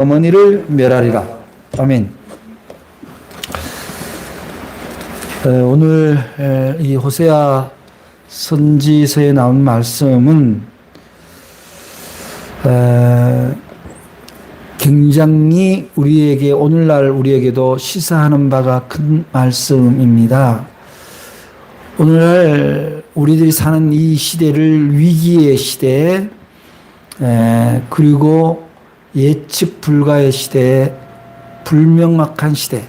어머니를 멸하리라. 아멘. 오늘 이 호세아 선지서에 나온 말씀은 굉장히 우리에게 오늘날 우리에게도 시사하는 바가 큰 말씀입니다. 오늘날 우리들이 사는 이 시대를 위기의 시대, 그리고 예측 불가의 시대, 불명확한 시대,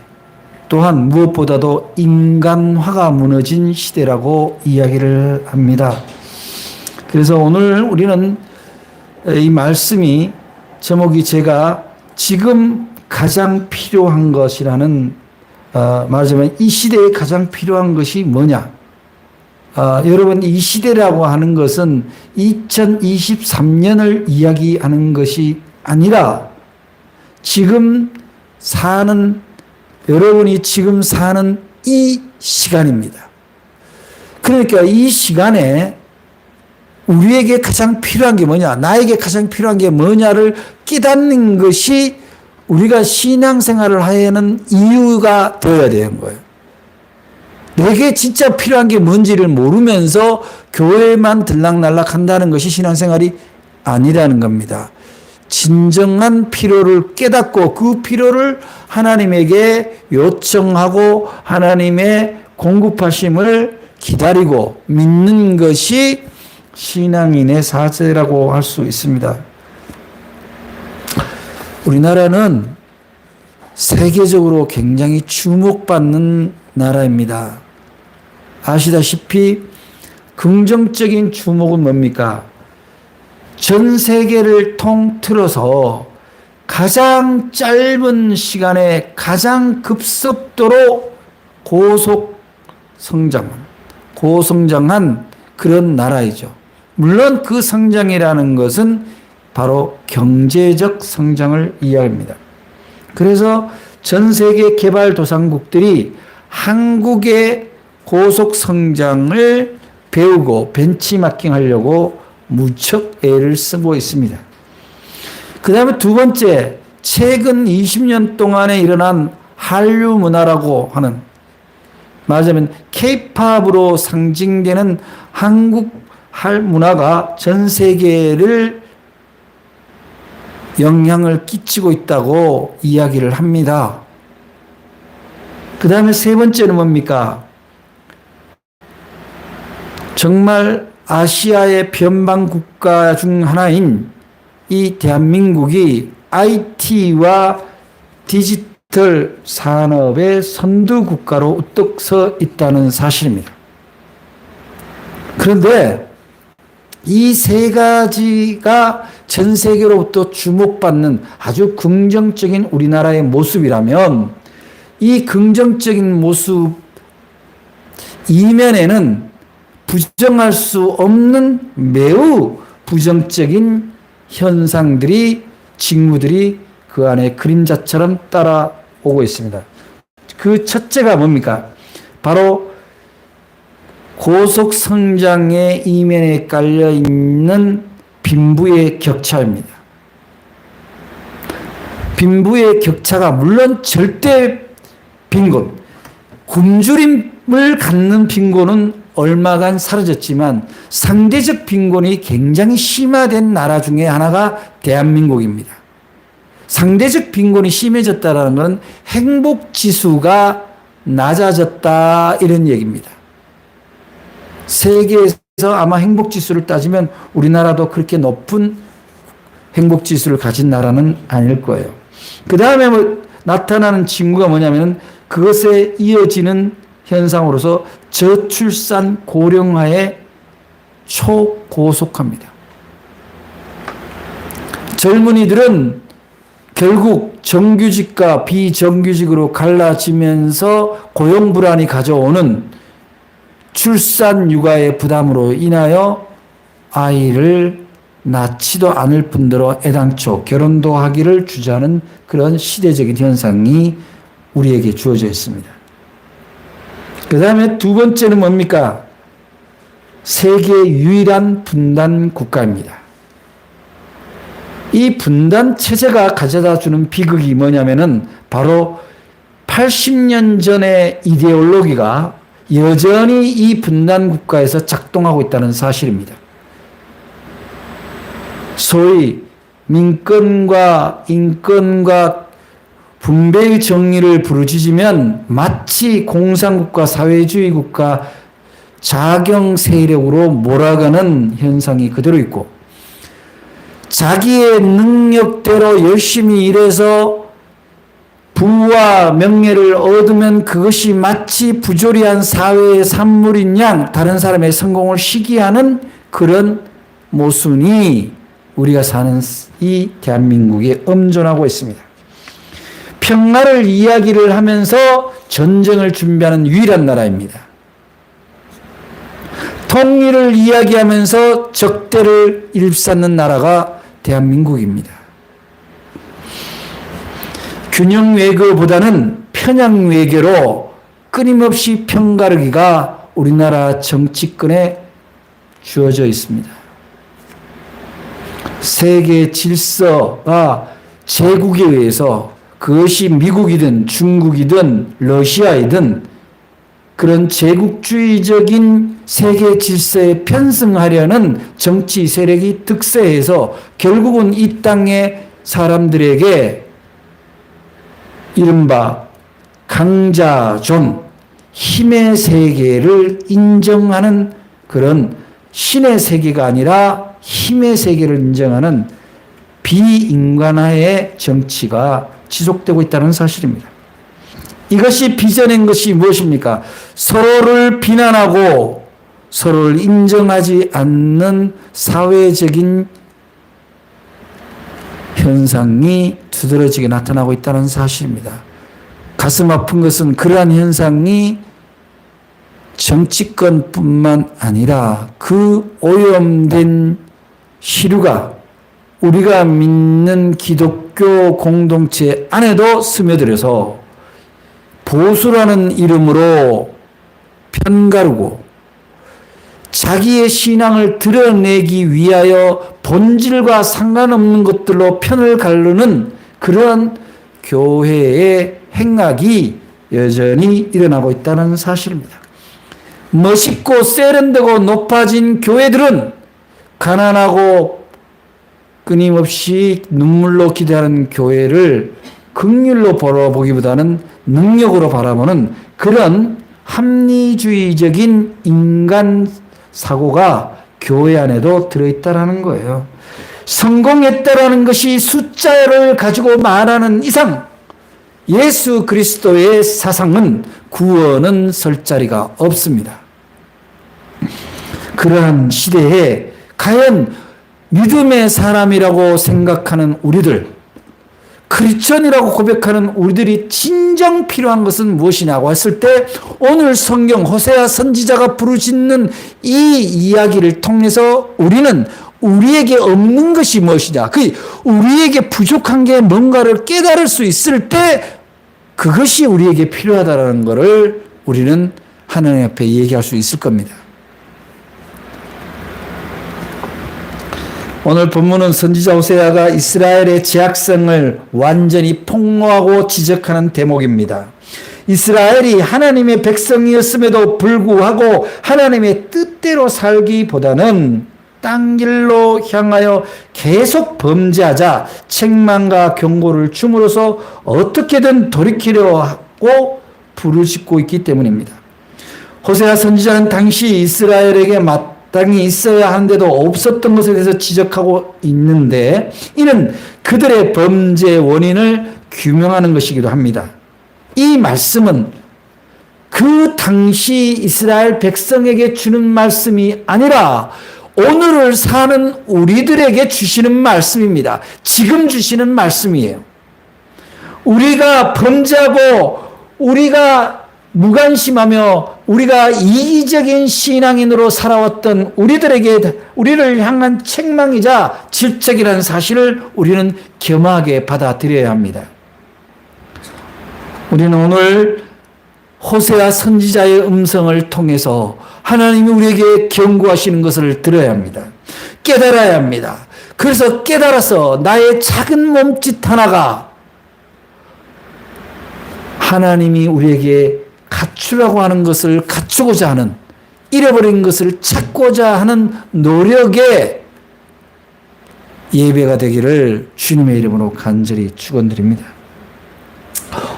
또한 무엇보다도 인간화가 무너진 시대라고 이야기를 합니다. 그래서 오늘 우리는 이 말씀이 제목이 제가 지금 가장 필요한 것이라는, 말하자면 이 시대에 가장 필요한 것이 뭐냐? 여러분, 이 시대라고 하는 것은 2023년을 이야기하는 것이 아니라 지금 사는, 여러분이 지금 사는 이 시간입니다. 그러니까 이 시간에 우리에게 가장 필요한 게 뭐냐, 나에게 가장 필요한 게 뭐냐를 깨닫는 것이 우리가 신앙생활을 하는 이유가 되어야 되는 거예요. 내게 진짜 필요한 게 뭔지를 모르면서 교회만 들락날락 한다는 것이 신앙생활이 아니라는 겁니다. 진정한 필요를 깨닫고 그 필요를 하나님에게 요청하고 하나님의 공급하심을 기다리고 믿는 것이 신앙인의 사세라고 할 수 있습니다. 우리나라는 세계적으로 굉장히 주목받는 나라입니다. 아시다시피 긍정적인 주목은 뭡니까? 전 세계를 통틀어서 가장 짧은 시간에 가장 급속도로 고성장한 그런 나라이죠. 물론 그 성장이라는 것은 바로 경제적 성장을 이야기합니다. 그래서 전 세계 개발도상국들이 한국의 고속 성장을 배우고 벤치마킹 하려고 무척 애를 쓰고 있습니다. 그 다음에 두 번째, 최근 20년 동안에 일어난 한류 문화라고 하는, 말하자면 K-팝으로 상징되는 한국 문화가 전 세계를 영향을 끼치고 있다고 이야기를 합니다. 그 다음에 세 번째는 뭡니까? 정말 아시아의 변방 국가 중 하나인 이 대한민국이 IT와 디지털 산업의 선두 국가로 우뚝 서 있다는 사실입니다. 그런데 이 세 가지가 전 세계로부터 주목받는 아주 긍정적인 우리나라의 모습이라면, 이 긍정적인 모습 이면에는 부정할 수 없는 매우 부정적인 현상들이, 징후들이 그 안에 그림자처럼 따라오고 있습니다. 그 첫째가 뭡니까? 바로 고속 성장의 이면에 깔려 있는 빈부의 격차입니다. 빈부의 격차가 물론 절대 빈곤, 굶주림을 갖는 빈곤은 얼마간 사라졌지만 상대적 빈곤이 굉장히 심화된 나라 중에 하나가 대한민국입니다. 상대적 빈곤이 심해졌다는 것은 행복지수가 낮아졌다, 이런 얘기입니다. 세계에서 아마 행복지수를 따지면 우리나라도 그렇게 높은 행복지수를 가진 나라는 아닐 거예요. 그 다음에 나타나는 징후가 뭐냐면 그것에 이어지는 현상으로서 저출산 고령화에 초고속합니다. 젊은이들은 결국 정규직과 비정규직으로 갈라지면서 고용 불안이 가져오는 출산 육아의 부담으로 인하여 아이를 낳지도 않을 뿐더러 애당초 결혼도 하기를 주저하는 그런 시대적인 현상이 우리에게 주어져 있습니다. 그 다음에 두 번째는 뭡니까? 세계 유일한 분단 국가입니다. 이 분단 체제가 가져다 주는 비극이 뭐냐면은 바로 80년 전의 이데올로기가 여전히 이 분단 국가에서 작동하고 있다는 사실입니다. 소위 민권과 인권과 분배의 정의를 부르짖으면 마치 공산국가, 사회주의 국가 자경 세력으로 몰아가는 현상이 그대로 있고, 자기의 능력대로 열심히 일해서 부와 명예를 얻으면 그것이 마치 부조리한 사회의 산물인 양 다른 사람의 성공을 시기하는 그런 모순이 우리가 사는 이 대한민국에 엄존하고 있습니다. 평화를 이야기를 하면서 전쟁을 준비하는 유일한 나라입니다. 통일을 이야기하면서 적대를 일삼는 나라가 대한민국입니다. 균형 외교보다는 편향 외교로 끊임없이 편가르기가 우리나라 정치권에 주어져 있습니다. 세계 질서가 제국에 의해서, 그것이 미국이든 중국이든 러시아이든 그런 제국주의적인 세계 질서에 편승하려는 정치 세력이 득세해서 결국은 이 땅의 사람들에게 이른바 강자존, 힘의 세계를 인정하는 그런 신의 세계가 아니라 힘의 세계를 인정하는 비인간화의 정치가 지속되고 있다는 사실입니다. 이것이 빚어낸 것이 무엇입니까? 서로를 비난하고 서로를 인정하지 않는 사회적인 현상이 두드러지게 나타나고 있다는 사실입니다. 가슴 아픈 것은 그러한 현상이 정치권뿐만 아니라 그 오염된 시류가 우리가 믿는 기독교 공동체 안에도 스며들어서 보수라는 이름으로 편가르고 자기의 신앙을 드러내기 위하여 본질과 상관없는 것들로 편을 가르는 그런 교회의 행악이 여전히 일어나고 있다는 사실입니다. 멋있고 세련되고 높아진 교회들은 가난하고 끊임없이 눈물로 기대하는 교회를 긍휼로 바라보기보다는 능력으로 바라보는 그런 합리주의적인 인간 사고가 교회 안에도 들어있다라는 거예요. 성공했다라는 것이 숫자를 가지고 말하는 이상 예수 그리스도의 사상은, 구원은 설 자리가 없습니다. 그러한 시대에 과연 믿음의 사람이라고 생각하는 우리들, 크리스천이라고 고백하는 우리들이 진정 필요한 것은 무엇이냐고 했을 때 오늘 성경 호세아 선지자가 부르짖는 이 이야기를 통해서 우리는 우리에게 없는 것이 무엇이냐, 우리에게 부족한 게 뭔가를 깨달을 수 있을 때 그것이 우리에게 필요하다는 것을 우리는 하나님 앞에 얘기할 수 있을 겁니다. 오늘 본문은 선지자 호세아가 이스라엘의 죄악성을 완전히 폭로하고 지적하는 대목입니다. 이스라엘이 하나님의 백성이었음에도 불구하고 하나님의 뜻대로 살기보다는 딴 길로 향하여 계속 범죄하자 책망과 경고를 줌으로써 어떻게든 돌이키려 하고 부르짖고 있기 때문입니다. 호세아 선지자는 당시 이스라엘에게 마땅히 있어야 하는데도 없었던 것에 대해서 지적하고 있는데, 이는 그들의 범죄의 원인을 규명하는 것이기도 합니다. 이 말씀은 그 당시 이스라엘 백성에게 주는 말씀이 아니라 오늘을 사는 우리들에게 주시는 말씀입니다. 지금 주시는 말씀이에요. 우리가 범죄하고 우리가 무관심하며 우리가 이기적인 신앙인으로 살아왔던 우리를 향한 책망이자 질책이라는 사실을 우리는 겸하게 받아들여야 합니다. 우리는 오늘 호세아 선지자의 음성을 통해서 하나님이 우리에게 경고하시는 것을 들어야 합니다. 깨달아야 합니다. 그래서 깨달아서 나의 작은 몸짓 하나가 하나님이 우리에게 갖추라고 하는 것을 갖추고자 하는, 잃어버린 것을 찾고자 하는 노력의 예배가 되기를 주님의 이름으로 간절히 축원드립니다.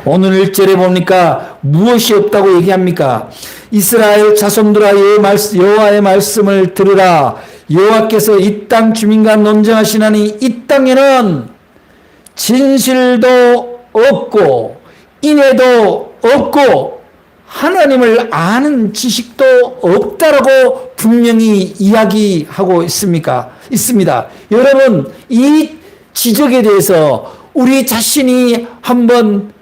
오늘 1절에 봅니까? 무엇이 없다고 얘기합니까? 이스라엘 자손들아 여호와의 말씀을 들으라. 여호와께서 이 땅 주민과 논쟁하시나니 이 땅에는 진실도 없고 인애도 없고 하나님을 아는 지식도 없다라고 분명히 이야기하고 있습니다. 여러분, 이 지적에 대해서 우리 자신이 한번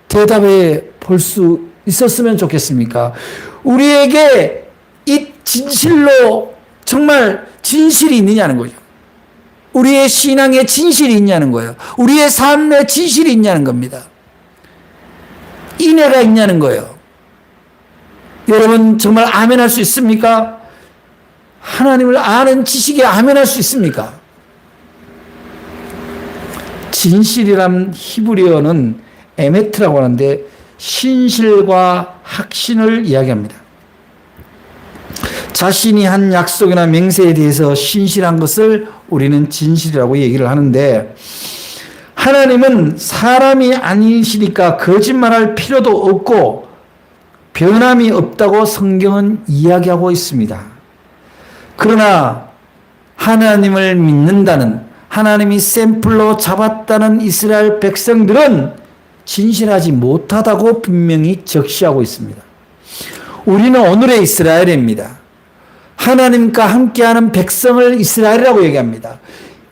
대답해 볼 수 있었으면 좋겠습니까? 우리에게 이 진실로 정말 진실이 있느냐는 거죠. 우리의 신앙에 진실이 있냐는 거예요. 우리의 삶에 진실이 있냐는 겁니다. 인애가 있냐는 거예요. 여러분 정말 아멘할 수 있습니까? 하나님을 아는 지식에 아멘할 수 있습니까? 진실이란 히브리어는 에메트라고 하는데 신실과 확신을 이야기합니다. 자신이 한 약속이나 맹세에 대해서 신실한 것을 우리는 진실이라고 얘기를 하는데, 하나님은 사람이 아니시니까 거짓말할 필요도 없고 변함이 없다고 성경은 이야기하고 있습니다. 그러나 하나님을 믿는다는, 하나님이 샘플로 잡았다는 이스라엘 백성들은 진실하지 못하다고 분명히 적시하고 있습니다. 우리는 오늘의 이스라엘입니다. 하나님과 함께하는 백성을 이스라엘이라고 얘기합니다.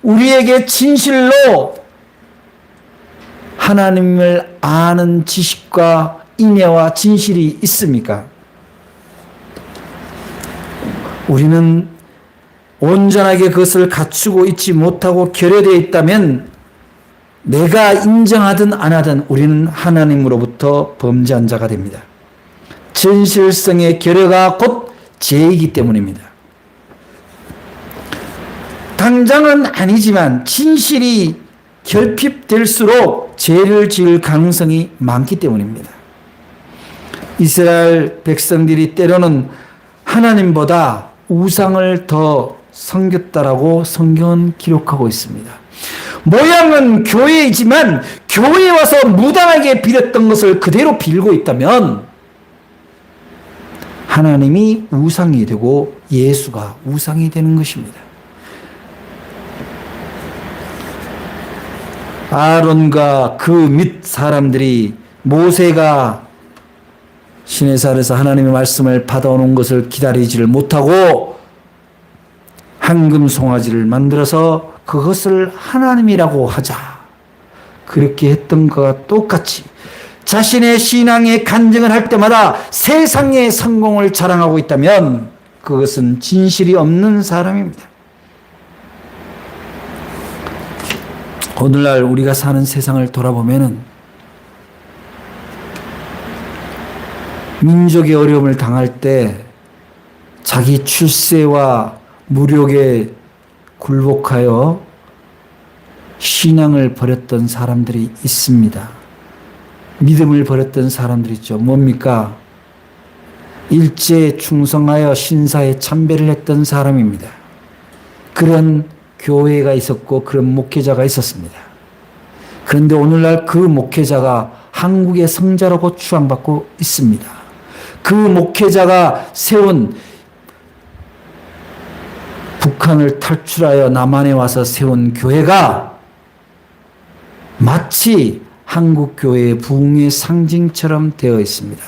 우리에게 진실로 하나님을 아는 지식과 인애와 진실이 있습니까? 우리는 온전하게 그것을 갖추고 있지 못하고 결여되어 있다면 내가 인정하든 안 하든 우리는 하나님으로부터 범죄한 자가 됩니다. 진실성의 결여가 곧 죄이기 때문입니다. 당장은 아니지만 진실이 결핍될수록 죄를 지을 가능성이 많기 때문입니다. 이스라엘 백성들이 때로는 하나님보다 우상을 더 섬겼다라고 성경은 기록하고 있습니다. 모양은 교회이지만 교회에 와서 무당하게 빌었던 것을 그대로 빌고 있다면 하나님이 우상이 되고 예수가 우상이 되는 것입니다. 아론과 그 밑 사람들이 모세가 시내산에서 하나님의 말씀을 받아오는 것을 기다리지를 못하고 황금 송아지를 만들어서 그것을 하나님이라고 하자, 그렇게 했던 것과 똑같이 자신의 신앙의 간증을 할 때마다 세상의 성공을 자랑하고 있다면 그것은 진실이 없는 사람입니다. 오늘날 우리가 사는 세상을 돌아보면은 민족의 어려움을 당할 때 자기 출세와 무력에 굴복하여 신앙을 버렸던 사람들이 있습니다. 믿음을 버렸던 사람들이 있죠. 뭡니까? 일제에 충성하여 신사에 참배를 했던 사람입니다. 그런 교회가 있었고 그런 목회자가 있었습니다. 그런데 오늘날 그 목회자가 한국의 성자라고 추앙받고 있습니다. 그 목회자가 세운, 북한을 탈출하여 남한에 와서 세운 교회가 마치 한국 교회의 부흥의 상징처럼 되어 있습니다.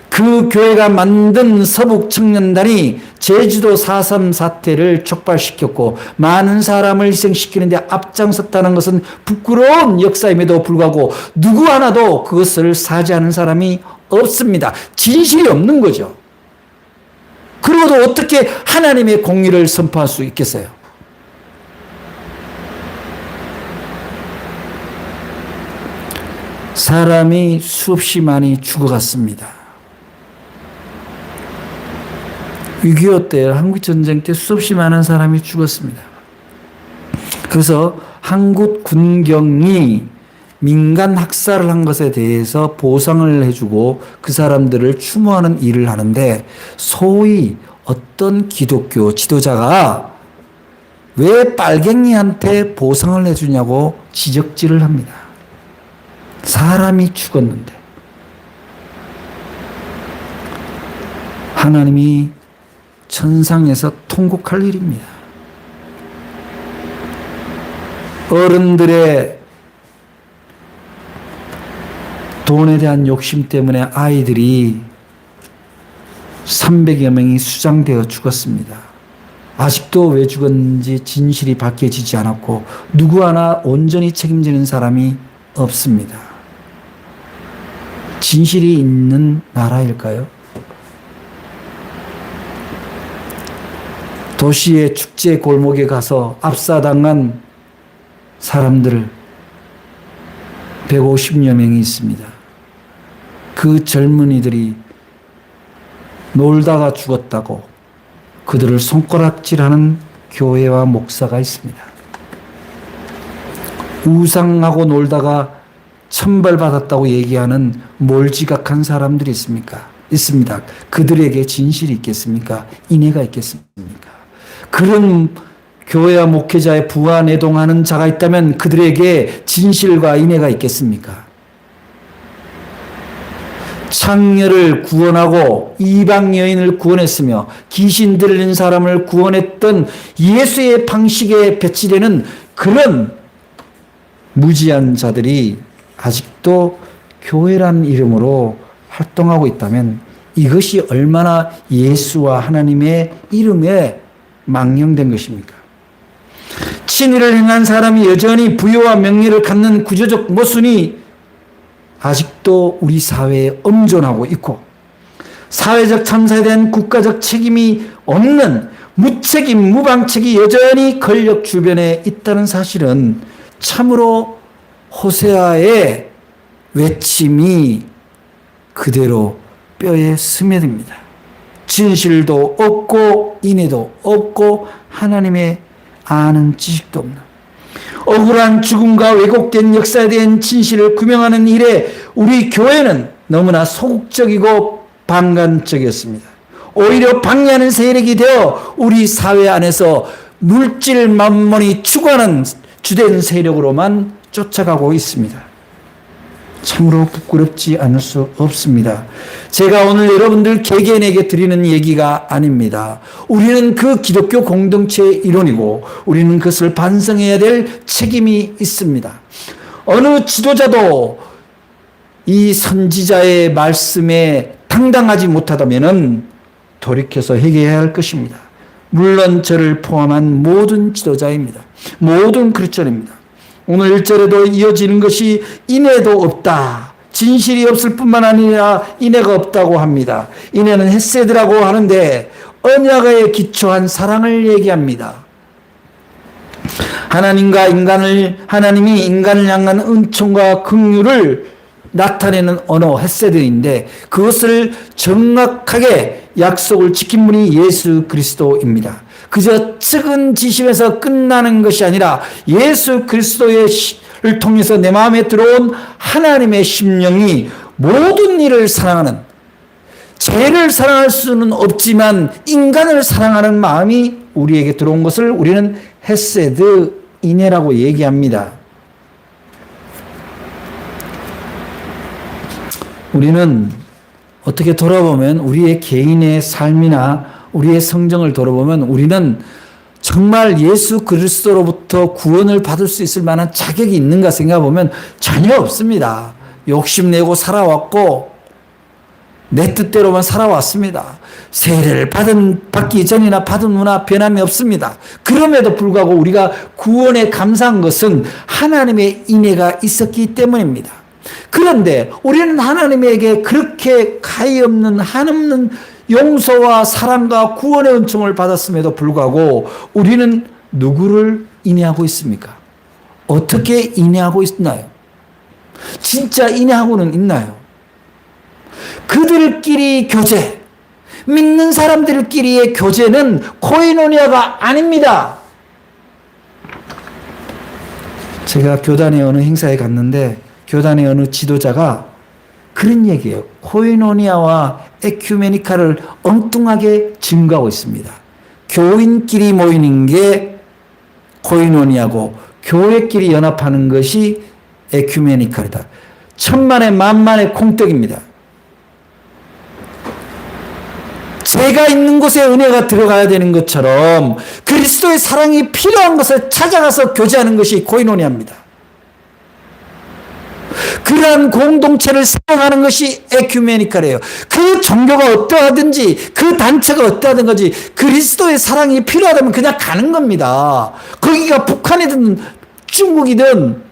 그 교회가 만든 서북 청년단이 제주도 4.3 사태를 촉발시켰고 많은 사람을 희생시키는데 앞장섰다는 것은 부끄러운 역사임에도 불구하고 누구 하나도 그것을 사죄하는 사람이 없습니다. 진실이 없는 거죠. 그러고도 어떻게 하나님의 공의를 선포할 수 있겠어요? 사람이 수없이 많이 죽어갔습니다. 6.25 때, 한국전쟁 때 수없이 많은 사람이 죽었습니다. 그래서 한국 군경이 민간 학살을 한 것에 대해서 보상을 해주고 그 사람들을 추모하는 일을 하는데, 소위 어떤 기독교 지도자가 왜 빨갱이한테 보상을 해주냐고 지적질을 합니다. 사람이 죽었는데. 하나님이 천상에서 통곡할 일입니다. 어른들의 돈에 대한 욕심 때문에 아이들이 300여 명이 수장되어 죽었습니다. 아직도 왜 죽었는지 진실이 밝혀지지 않았고 누구 하나 온전히 책임지는 사람이 없습니다. 진실이 있는 나라일까요? 도시의 축제 골목에 가서 압사당한 사람들 150여 명이 있습니다. 그 젊은이들이 놀다가 죽었다고 그들을 손가락질하는 교회와 목사가 있습니다. 우상하고 놀다가 천벌받았다고 얘기하는 몰지각한 사람들이 있습니다. 그들에게 진실이 있겠습니까? 인애가 있겠습니까? 그런 교회와 목회자의 부하내동하는 자가 있다면 그들에게 진실과 인애가 있겠습니까? 창녀를 구원하고 이방 여인을 구원했으며 귀신 들린 사람을 구원했던 예수의 방식에 배치되는 그런 무지한 자들이 아직도 교회라는 이름으로 활동하고 있다면 이것이 얼마나 예수와 하나님의 이름에 망령된 것입니까? 친일을 행한 사람이 여전히 부여와 명예를 갖는 구조적 모순이 아직도 우리 사회에 엄존하고 있고, 사회적 참사에 대한 국가적 책임이 없는 무책임, 무방책이 여전히 권력 주변에 있다는 사실은 참으로 호세아의 외침이 그대로 뼈에 스며듭니다. 진실도 없고 인애도 없고 하나님의 아는 지식도 없는, 억울한 죽음과 왜곡된 역사에 대한 진실을 규명하는 일에 우리 교회는 너무나 소극적이고 방관적이었습니다. 오히려 방해하는 세력이 되어 우리 사회 안에서 물질 만mon이 추구하는 주된 세력으로만 쫓아가고 있습니다. 참으로 부끄럽지 않을 수 없습니다. 제가 오늘 여러분들 개개인에게 드리는 얘기가 아닙니다. 우리는 그 기독교 공동체의 일원이고 우리는 그것을 반성해야 될 책임이 있습니다. 어느 지도자도 이 선지자의 말씀에 당당하지 못하다면 돌이켜서 회개해야 할 것입니다. 물론 저를 포함한 모든 지도자입니다. 모든 크리스천입니다. 오늘 1절에도 이어지는 것이 인애도 없다. 진실이 없을 뿐만 아니라 인애가 없다고 합니다. 인애는 헤세드라고 하는데 언약에 기초한 사랑을 얘기합니다. 하나님이 인간을 향한 은총과 긍휼을 나타내는 언어 헤세드인데 그것을 정확하게 약속을 지킨 분이 예수 그리스도입니다. 그저 측은지심에서 끝나는 것이 아니라 예수 그리스도를 통해서 내 마음에 들어온 하나님의 심령이 모든 일을 사랑하는, 죄를 사랑할 수는 없지만 인간을 사랑하는 마음이 우리에게 들어온 것을 우리는 헤세드, 인애라고 얘기합니다. 우리는 어떻게 돌아보면 우리의 개인의 삶이나 우리의 성정을 돌아보면 우리는 정말 예수 그리스도로부터 구원을 받을 수 있을 만한 자격이 있는가 생각해보면 전혀 없습니다. 욕심내고 살아왔고 내 뜻대로만 살아왔습니다. 세례를 받기 전이나 받은 후나 변함이 없습니다. 그럼에도 불구하고 우리가 구원에 감사한 것은 하나님의 인애가 있었기 때문입니다. 그런데 우리는 하나님에게 그렇게 가히 없는 한없는 용서와 사랑과 구원의 은총을 받았음에도 불구하고 우리는 누구를 인애하고 있습니까? 어떻게 인애하고 있나요? 진짜 인애하고는 있나요? 그들끼리 교제, 믿는 사람들끼리의 교제는 코이노니아가 아닙니다. 제가 교단의 어느 행사에 갔는데 교단의 어느 지도자가 그런 얘기예요. 코이노니아와 에큐메니카를 엉뚱하게 증거하고 있습니다. 교인끼리 모이는 게 코이노니아고 교회끼리 연합하는 것이 에큐메니칼이다. 천만에 만만의 콩떡입니다. 제가 있는 곳에 은혜가 들어가야 되는 것처럼 그리스도의 사랑이 필요한 것을 찾아가서 교제하는 것이 코이노니아입니다. 그러한 공동체를 사랑하는 것이 에큐메니칼이에요. 그 종교가 어떠하든지 그 단체가 어떠하든 거지 그리스도의 사랑이 필요하다면 그냥 가는 겁니다. 거기가 북한이든 중국이든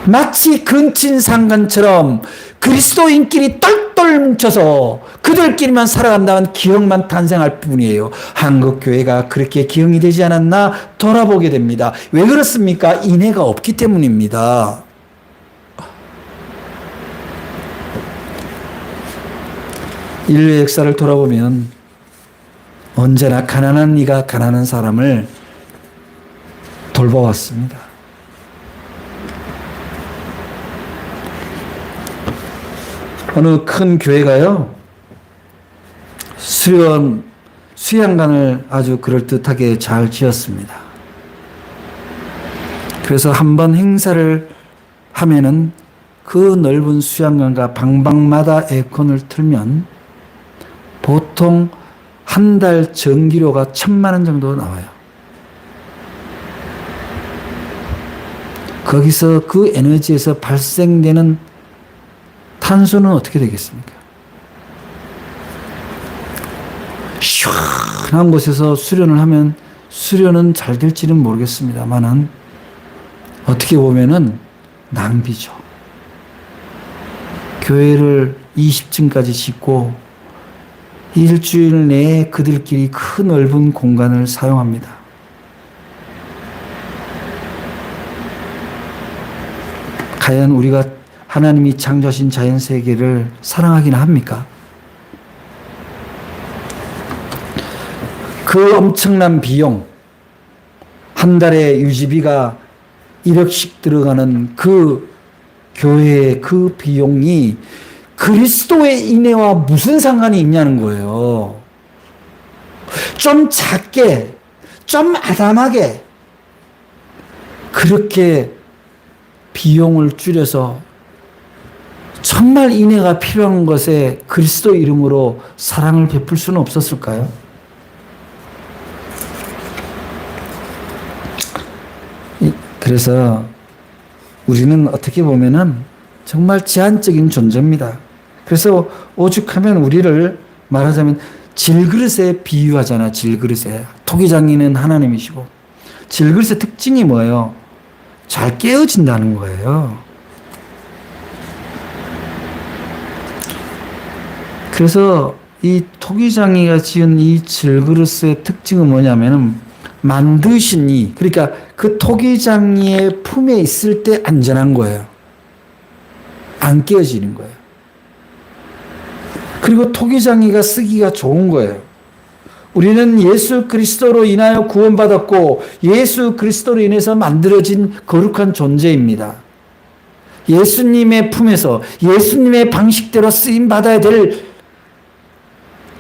마치 근친상간처럼 그리스도인끼리 똘똘 뭉쳐서 그들끼리만 살아간다는 기형만 탄생할 뿐이에요. 한국교회가 그렇게 기형이 되지 않았나 돌아보게 됩니다. 왜 그렇습니까? 인애가 없기 때문입니다. 인류의 역사를 돌아보면 언제나 가난한 이가 가난한 사람을 돌봐왔습니다. 어느 큰 교회가요, 수양관을 아주 그럴듯하게 잘 지었습니다. 그래서 한번 행사를 하면은 그 넓은 수양관과 방방마다 에어컨을 틀면 보통 한 달 전기료가 1,000만 원 정도 나와요. 거기서 그 에너지에서 발생되는 탄소는 어떻게 되겠습니까? 시원한 곳에서 수련을 하면 수련은 잘 될지는 모르겠습니다만은 어떻게 보면은 낭비죠. 교회를 20층까지 짓고 일주일 내에 그들끼리 큰 넓은 공간을 사용합니다. 과연 우리가 하나님이 창조하신 자연세계를 사랑하기는 합니까? 그 엄청난 비용, 한 달에 유지비가 1억씩 들어가는 그 교회의 그 비용이 그리스도의 인애와 무슨 상관이 있냐는 거예요. 좀 작게, 좀 아담하게 그렇게 비용을 줄여서 정말 인애가 필요한 것에 그리스도 이름으로 사랑을 베풀 수는 없었을까요? 그래서 우리는 어떻게 보면은 정말 제한적인 존재입니다. 그래서 오죽하면 우리를 말하자면 질그릇에 비유하잖아. 질그릇에. 토기장인은 하나님이시고 질그릇의 특징이 뭐예요? 잘 깨어진다는 거예요. 그래서 이 토기장이가 지은 이 질그릇의 특징은 뭐냐면은 만드신 이, 그러니까 그 토기장이의 품에 있을 때 안전한 거예요. 안 깨어지는 거예요. 그리고 토기장이가 쓰기가 좋은 거예요. 우리는 예수 그리스도로 인하여 구원받았고 예수 그리스도로 인해서 만들어진 거룩한 존재입니다. 예수님의 품에서 예수님의 방식대로 쓰임받아야 될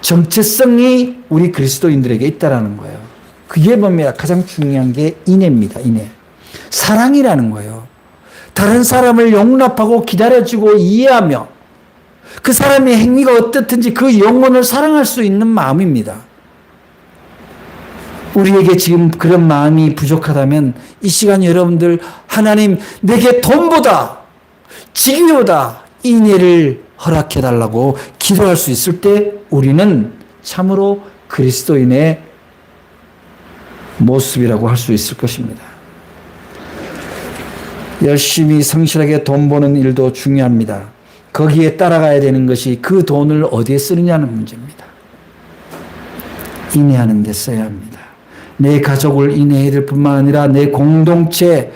정체성이 우리 그리스도인들에게 있다라는 거예요. 그게 뭡니까? 가장 중요한 게 인애입니다. 인애. 사랑이라는 거예요. 다른 사람을 용납하고 기다려주고 이해하며 그 사람의 행위가 어떻든지 그 영혼을 사랑할 수 있는 마음입니다. 우리에게 지금 그런 마음이 부족하다면 이 시간 여러분들 하나님 내게 돈보다 직위보다 인애를 허락해달라고 기도할 수 있을 때 우리는 참으로 그리스도인의 모습이라고 할 수 있을 것입니다. 열심히 성실하게 돈 버는 일도 중요합니다. 거기에 따라가야 되는 것이 그 돈을 어디에 쓰느냐는 문제입니다. 인애하는 데 써야 합니다. 내 가족을 인애해야 될 뿐만 아니라 내 공동체,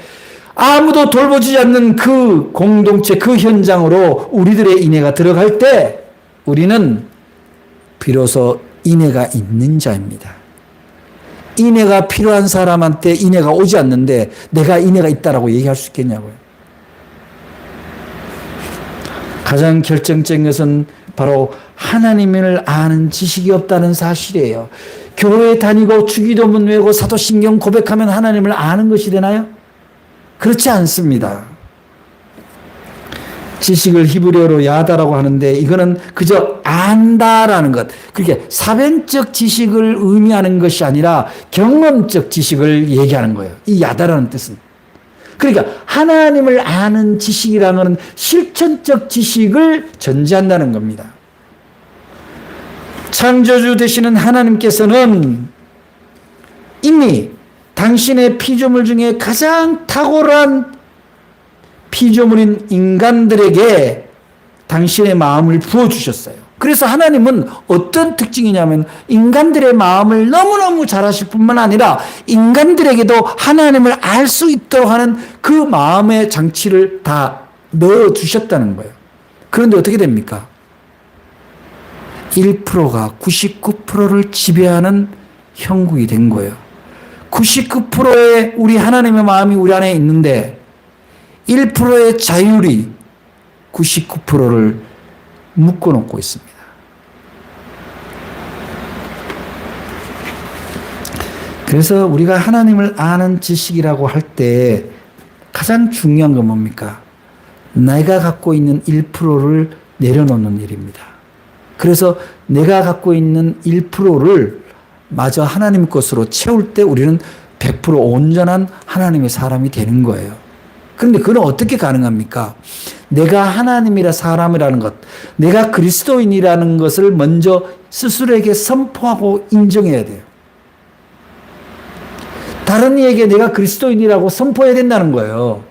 아무도 돌보지 않는 그 공동체, 그 현장으로 우리들의 인애가 들어갈 때 우리는 비로소 인애가 있는 자입니다. 인애가 필요한 사람한테 인애가 오지 않는데 내가 인애가 있다라고 얘기할 수 있겠냐고요. 가장 결정적인 것은 바로 하나님을 아는 지식이 없다는 사실이에요. 교회 다니고 주기도문 외우고 사도신경 고백하면 하나님을 아는 것이 되나요? 그렇지 않습니다. 지식을 히브리어로 야다라고 하는데 이거는 그저 안다라는 것. 그렇게 사변적 지식을 의미하는 것이 아니라 경험적 지식을 얘기하는 거예요. 이 야다라는 뜻은. 그러니까 하나님을 아는 지식이라는 것은 실천적 지식을 전제한다는 겁니다. 창조주 되시는 하나님께서는 이미 당신의 피조물 중에 가장 탁월한 피조물인 인간들에게 당신의 마음을 부어주셨어요. 그래서 하나님은 어떤 특징이냐면 인간들의 마음을 너무너무 잘 아실 뿐만 아니라 인간들에게도 하나님을 알 수 있도록 하는 그 마음의 장치를 다 넣어주셨다는 거예요. 그런데 어떻게 됩니까? 1%가 99%를 지배하는 형국이 된 거예요. 99%의 우리 하나님의 마음이 우리 안에 있는데 1%의 자율이 99%를 묶어놓고 있습니다. 그래서 우리가 하나님을 아는 지식이라고 할 때 가장 중요한 건 뭡니까? 내가 갖고 있는 1%를 내려놓는 일입니다. 그래서 내가 갖고 있는 1%를 마저 하나님 것으로 채울 때 우리는 100% 온전한 하나님의 사람이 되는 거예요. 그런데 그건 어떻게 가능합니까? 내가 하나님이라 사람이라는 것, 내가 그리스도인이라는 것을 먼저 스스로에게 선포하고 인정해야 돼요. 다른 이에게 내가 그리스도인이라고 선포해야 된다는 거예요.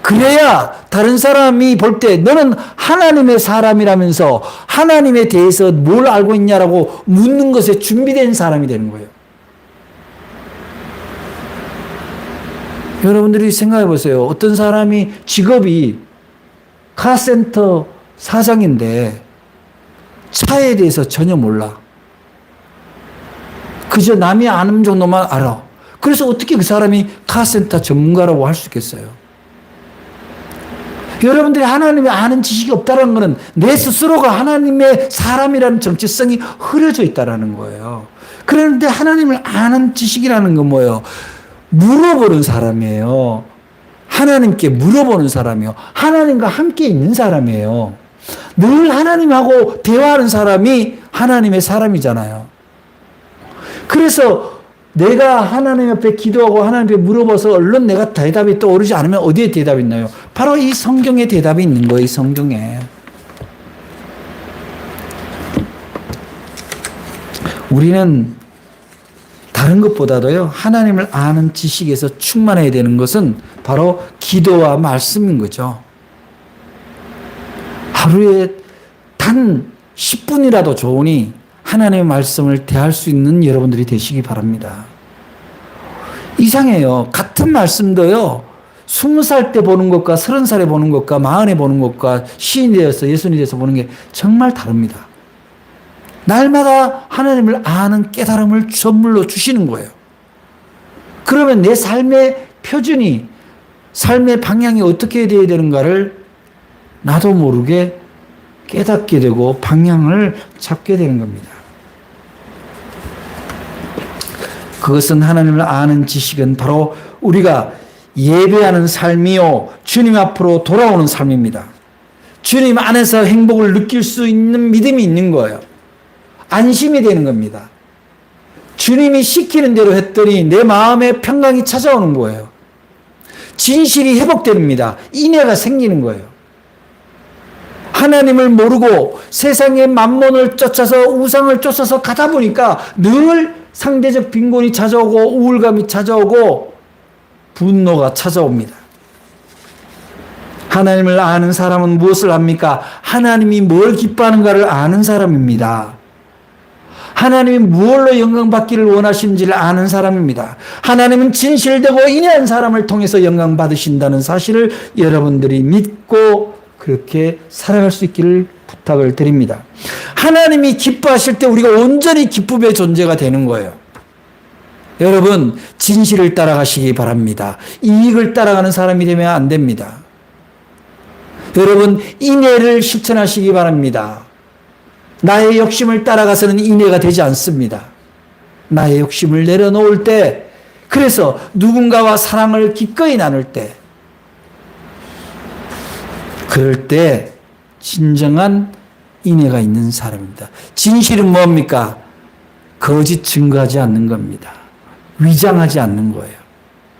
그래야 다른 사람이 볼 때 너는 하나님의 사람이라면서 하나님에 대해서 뭘 알고 있냐라고 묻는 것에 준비된 사람이 되는 거예요. 여러분들이 생각해 보세요. 어떤 사람이 직업이 카센터 사장인데 차에 대해서 전혀 몰라. 그저 남이 아는 정도만 알아. 그래서 어떻게 그 사람이 카센터 전문가라고 할 수 있겠어요? 여러분들이 하나님의 아는 지식이 없다는 것은 내 스스로가 하나님의 사람이라는 정체성이 흐려져 있다는 거예요. 그런데 하나님을 아는 지식이라는 건 뭐예요? 물어보는 사람이에요. 하나님께 물어보는 사람이에요. 하나님과 함께 있는 사람이에요. 늘 하나님하고 대화하는 사람이 하나님의 사람이잖아요. 그래서 내가 하나님 앞에 기도하고 하나님께 물어봐서 얼른 내가 대답이 떠오르지 않으면 어디에 대답이 있나요? 바로 이 성경에 대답이 있는 거예요. 이 성경에. 우리는 다른 것보다도요, 하나님을 아는 지식에서 충만해야 되는 것은 바로 기도와 말씀인 거죠. 하루에 단 10분이라도 좋으니 하나님의 말씀을 대할 수 있는 여러분들이 되시기 바랍니다. 이상해요. 같은 말씀도요, 20살 때 보는 것과 30살에 보는 것과 40에 보는 것과 시인이 되어서 예순이 돼서 보는 게 정말 다릅니다. 날마다 하나님을 아는 깨달음을 선물로 주시는 거예요. 그러면 내 삶의 표준이, 삶의 방향이 어떻게 되어야 되는가를 나도 모르게 깨닫게 되고 방향을 잡게 되는 겁니다. 그것은 하나님을 아는 지식은 바로 우리가 예배하는 삶이요, 주님 앞으로 돌아오는 삶입니다. 주님 안에서 행복을 느낄 수 있는 믿음이 있는 거예요. 안심이 되는 겁니다. 주님이 시키는 대로 했더니 내 마음에 평강이 찾아오는 거예요. 진실이 회복됩니다. 인애가 생기는 거예요. 하나님을 모르고 세상의 만몬을 쫓아서 우상을 쫓아서 가다 보니까 늘 상대적 빈곤이 찾아오고 우울감이 찾아오고 분노가 찾아옵니다. 하나님을 아는 사람은 무엇을 합니까? 하나님이 뭘 기뻐하는가를 아는 사람입니다. 하나님이 무엇로 영광받기를 원하시는지를 아는 사람입니다. 하나님은 진실되고 인애한 사람을 통해서 영광받으신다는 사실을 여러분들이 믿고 그렇게 살아갈 수 있기를 부탁을 드립니다. 하나님이 기뻐하실 때 우리가 온전히 기쁨의 존재가 되는 거예요. 여러분, 진실을 따라가시기 바랍니다. 이익을 따라가는 사람이 되면 안 됩니다. 여러분, 인애를 실천하시기 바랍니다. 나의 욕심을 따라가서는 인애가 되지 않습니다. 나의 욕심을 내려놓을 때, 그래서 누군가와 사랑을 기꺼이 나눌 때, 그럴 때 진정한 인애가 있는 사람입니다. 진실은 뭡니까? 거짓 증거하지 않는 겁니다. 위장하지 않는 거예요.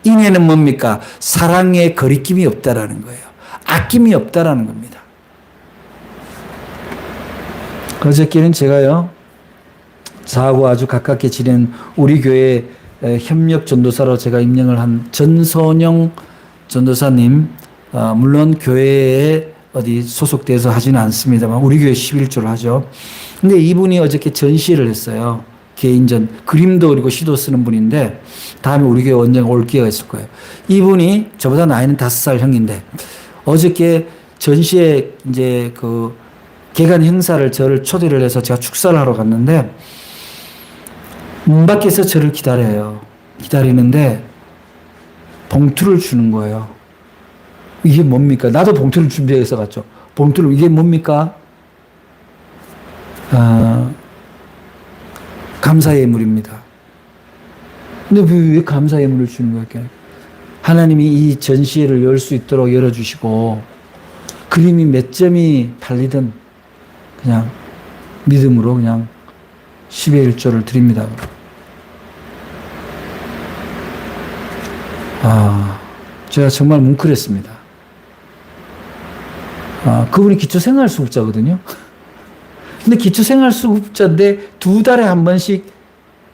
인애는 뭡니까? 사랑에 거리낌이 없다라는 거예요. 아낌이 없다라는 겁니다. 어저께는 제가요, 저하고 아주 가깝게 지낸 우리 교회 협력 전도사로 제가 임명을 한 전선영 전도사님, 물론 교회에 어디 소속돼서 하지는 않습니다만 우리 교회 11조를 하죠. 근데 이분이 어저께 전시회를 했어요. 개인전, 그림도 그리고 시도 쓰는 분인데 다음에 우리 교회 언젠가 올 기회가 있을 거예요. 이분이 저보다 나이는 5살 형인데 어저께 전시회 이제 그 개관 행사를 저를 초대를 해서 제가 축사를 하러 갔는데 문 밖에서 저를 기다려요. 기다리는데 봉투를 주는 거예요. 이게 뭡니까? 나도 봉투를 준비해서 갔죠. 봉투를, 이게 뭡니까? 감사 예물입니다. 근데 왜 감사 예물을 주는 거예요? 하나님이 이 전시회를 열 수 있도록 열어주시고 그림이 몇 점이 팔리든 그냥 믿음으로 그냥 10의 1조를 드립니다. 제가 정말 뭉클했습니다. 그분이 기초생활수급자거든요. 근데 기초생활수급자인데 2달에 한 번씩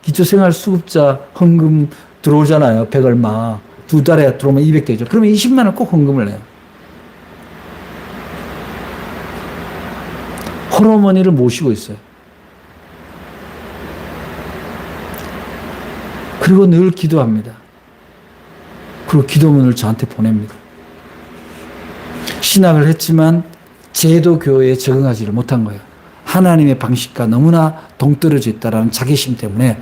기초생활수급자 헌금 들어오잖아요. 100 얼마. 2달에 들어오면 200되죠. 그러면 20만 원 꼭 헌금을 해요. 홀어머니를 모시고 있어요. 그리고 늘 기도합니다. 그리고 기도문을 저한테 보냅니다. 신학을 했지만 제도 교회에 적응하지를 못한 거예요. 하나님의 방식과 너무나 동떨어져 있다라는 자괴심 때문에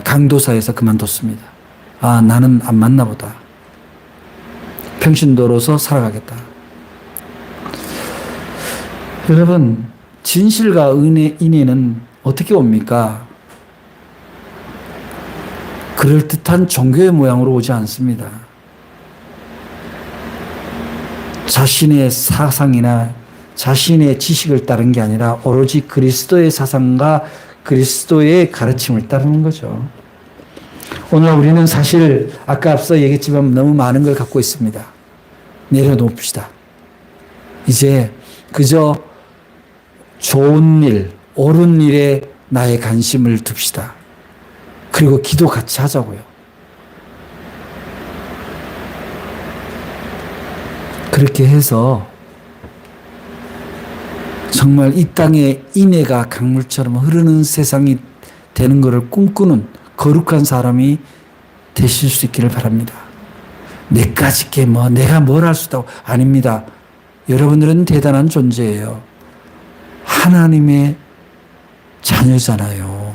강도사에서 그만뒀습니다. 나는 안 맞나 보다. 평신도로서 살아가겠다. 여러분, 진실과 인애는 어떻게 옵니까? 그럴듯한 종교의 모양으로 오지 않습니다. 자신의 사상이나 자신의 지식을 따른 게 아니라 오로지 그리스도의 사상과 그리스도의 가르침을 따르는 거죠. 오늘 우리는 사실 아까 앞서 얘기했지만 너무 많은 걸 갖고 있습니다. 내려놓읍시다. 이제 그저 좋은 일, 옳은 일에 나의 관심을 둡시다. 그리고 기도 같이 하자고요. 그렇게 해서 정말 이 땅에 인애가 강물처럼 흐르는 세상이 되는 것을 꿈꾸는 거룩한 사람이 되실 수 있기를 바랍니다. 내까지 게 내가 뭘 할 수 있다고. 아닙니다. 여러분들은 대단한 존재예요. 하나님의 자녀잖아요.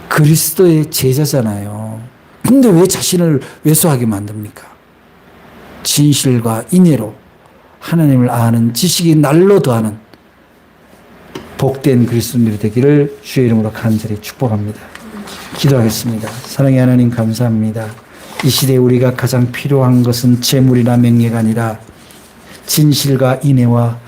그리스도의 제자잖아요. 근데 왜 자신을 왜소하게 만듭니까? 진실과 인애로 하나님을 아는 지식이 날로 더하는 복된 그리스도인들이 되기를 주의 이름으로 간절히 축복합니다. 기도하겠습니다. 사랑의 하나님 감사합니다. 이 시대에 우리가 가장 필요한 것은 재물이나 명예가 아니라 진실과 인애와